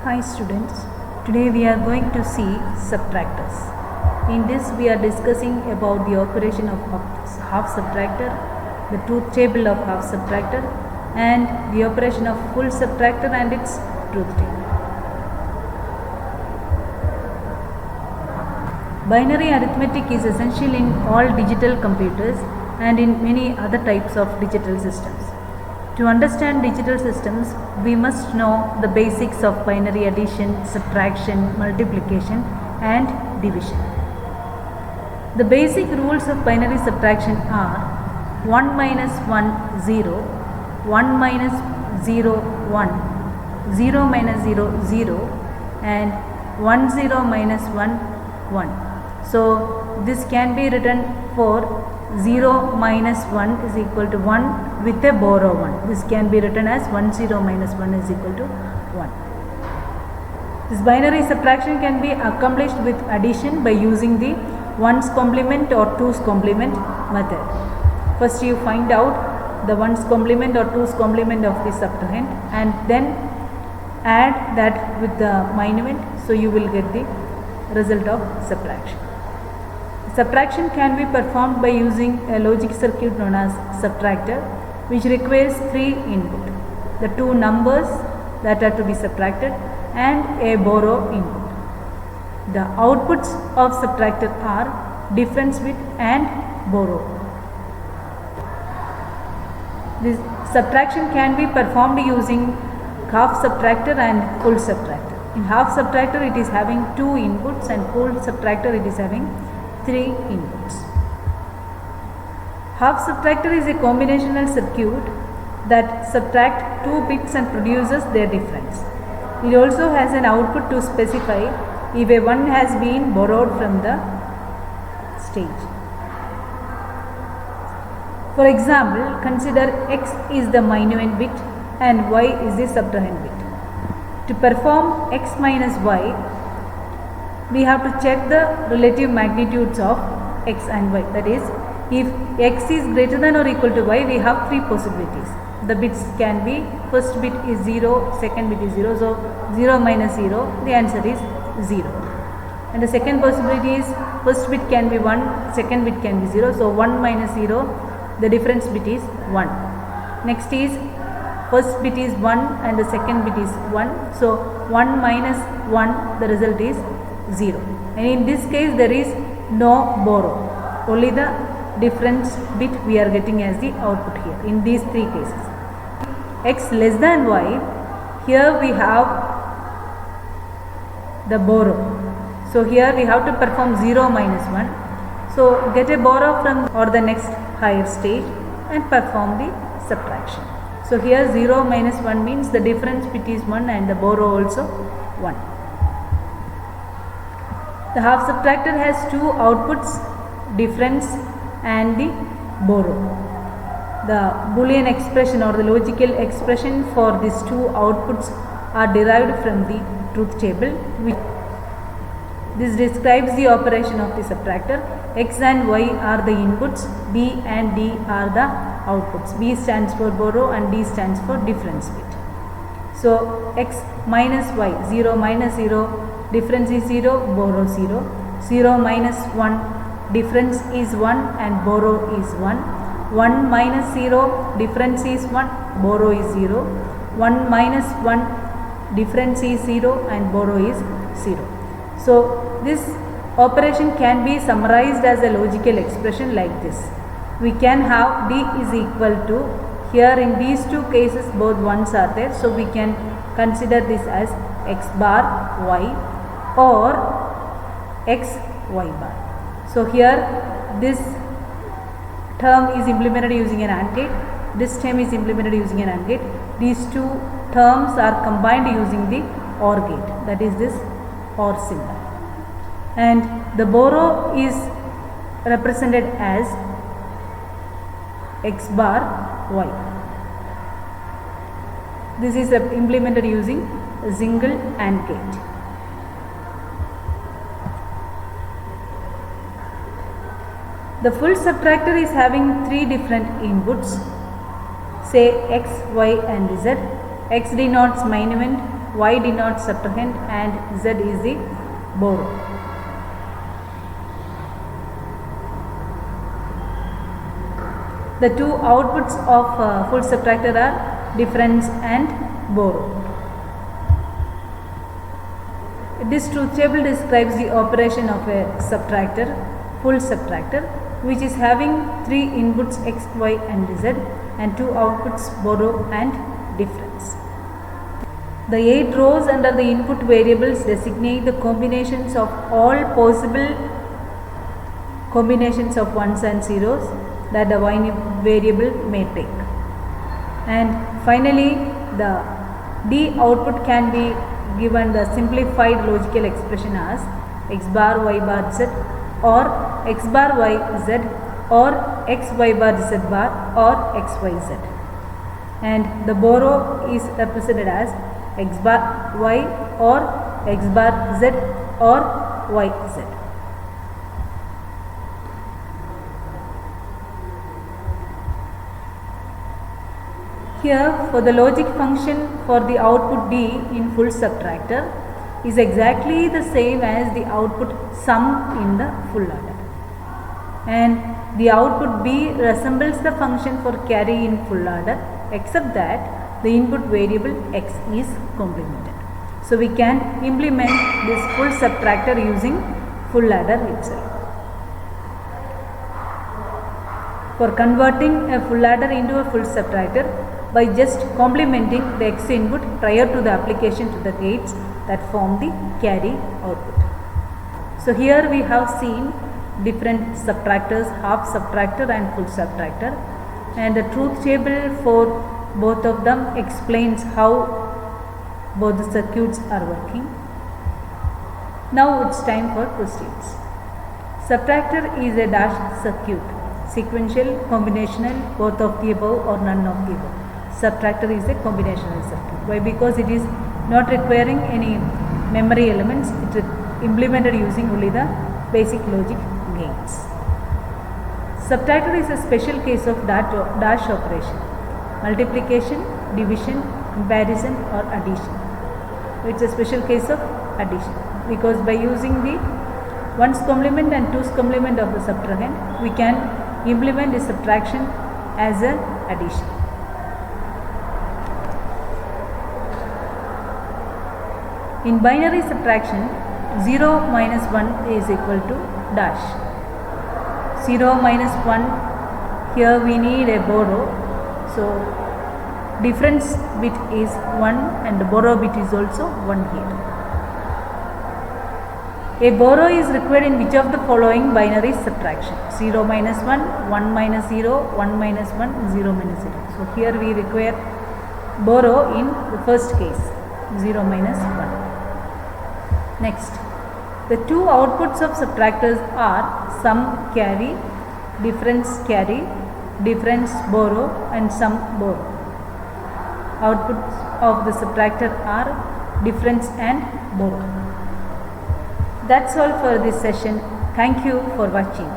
Hi students, today we are going to see subtractors. In this we are discussing about the operation of half subtractor, the truth table of half subtractor and the operation of full subtractor and its truth table. Binary arithmetic is essential in all digital computers and in many other types of digital systems. To understand digital systems, we must know the basics of binary addition, subtraction, multiplication and division. The basic rules of binary subtraction are 1 minus 1 0, 1 minus 0 1, 0 minus 0 0 and 1 0 minus 1 1. So this can be written for 0 minus 1 is equal to 1 with a borrow 1. This can be written as 1 0 minus 1 is equal to 1. This binary subtraction can be accomplished with addition by using the 1's complement or 2's complement method. First you find out the 1's complement or 2's complement of the subtrahend and then add that with the minuend, so you will get the result of subtraction. Subtraction can be performed by using a logic circuit known as subtractor, which requires 3 input, the 2 numbers that are to be subtracted and a borrow input. The outputs of subtractor are difference bit and borrow. This subtraction can be performed using half subtractor and full subtractor. In half subtractor it is having 2 inputs and full subtractor it is having 3 inputs. Half subtractor is a combinational circuit that subtract 2 bits and produces their difference. It also has an output to specify if a 1 has been borrowed from the stage. For example, consider x is the minuend bit and y is the subtrahend bit. To perform x minus y, we have to check the relative magnitudes of x and y. That is, if x is greater than or equal to y, we have 3 possibilities. The bits can be, first bit is 0, second bit is 0. So 0 minus 0, the answer is 0. And the second possibility is, first bit can be 1, second bit can be 0. So 1 minus 0, the difference bit is 1. Next is, first bit is 1 and the second bit is 1. So 1 minus 1, the result is 0. And in this case there is no borrow, only the difference bit we are getting as the output here in these 3 cases. X less than y, here we have the borrow. So here we have to perform 0 minus 1. So get a borrow from or the next higher stage and perform the subtraction. So here 0 minus 1 means the difference bit is 1 and the borrow also 1. The half subtractor has 2 outputs, difference and the borrow. The Boolean expression or the logical expression for these 2 outputs are derived from the truth table. This describes the operation of the subtractor. X and y are the inputs, b and d are the outputs. B stands for borrow and d stands for difference bit. So x minus y, 0 minus 0, difference is 0, borrow 0. 0 minus 1, difference is 1 and borrow is 1. 1 minus 0, difference is 1, borrow is 0. 1 minus 1, difference is 0 and borrow is 0. So this operation can be summarized as a logical expression like this. We can have d is equal to, here in these 2 cases both 1's are there, so we can consider this as x bar y or x y bar. So here this term is implemented using an AND gate, this term is implemented using an AND gate. These 2 terms are combined using the OR gate, that is this OR symbol. And the borrow is represented as x bar y. This is implemented using a single AND gate. The full subtractor is having 3 different inputs, say x, y and z. X denotes minuend, Y denotes subtrahend and Z is the borrow. The two outputs of full subtractor are difference and borrow. This truth table describes the operation of a subtractor, full subtractor, which is having three inputs x, y and z and two outputs borrow and difference. The 8 rows under the input variables designate the combinations of all possible combinations of ones and zeros that the y variable may take. And finally, the D output can be given the simplified logical expression as x bar y bar z or x bar y z or x y bar z bar or x y z. And the borrow is represented as x bar y or x bar z or y z. Here, for the logic function for the output D in full subtractor is exactly the same as the output sum in the full adder. And the output B resembles the function for carry in full adder, except that the input variable x is complemented. So we can implement this full subtractor using full adder itself. For converting a full adder into a full subtractor, by just complementing the x input prior to the application to the gates that form the carry output. So here we have seen different subtractors, half subtractor and full subtractor, and the truth table for both of them explains how both the circuits are working. Now it's time for questions. Subtractor is a dash circuit, sequential, combinational, both of the above or none of the above. Subtractor is a combinational circuit. Why? Because it is not requiring any memory elements. It is implemented using only the basic logic gates. Subtractor is a special case of dash operation. Multiplication, division, comparison or addition. It's a special case of addition because by using the ones complement and twos complement of the subtrahend, we can implement the subtraction as an addition. In binary subtraction, 0 minus 1 is equal to dash. 0 minus 1, here we need a borrow. So, difference bit is 1 and the borrow bit is also 1 here. A borrow is required in which of the following binary subtraction? 0 minus 1, 1 minus 0, 1 minus 1, 0 minus 0. So, here we require borrow in the first case, 0 minus 1. Next, the two outputs of subtractors are sum carry, difference borrow and sum borrow. Outputs of the subtractor are difference and borrow. That's all for this session. Thank you for watching.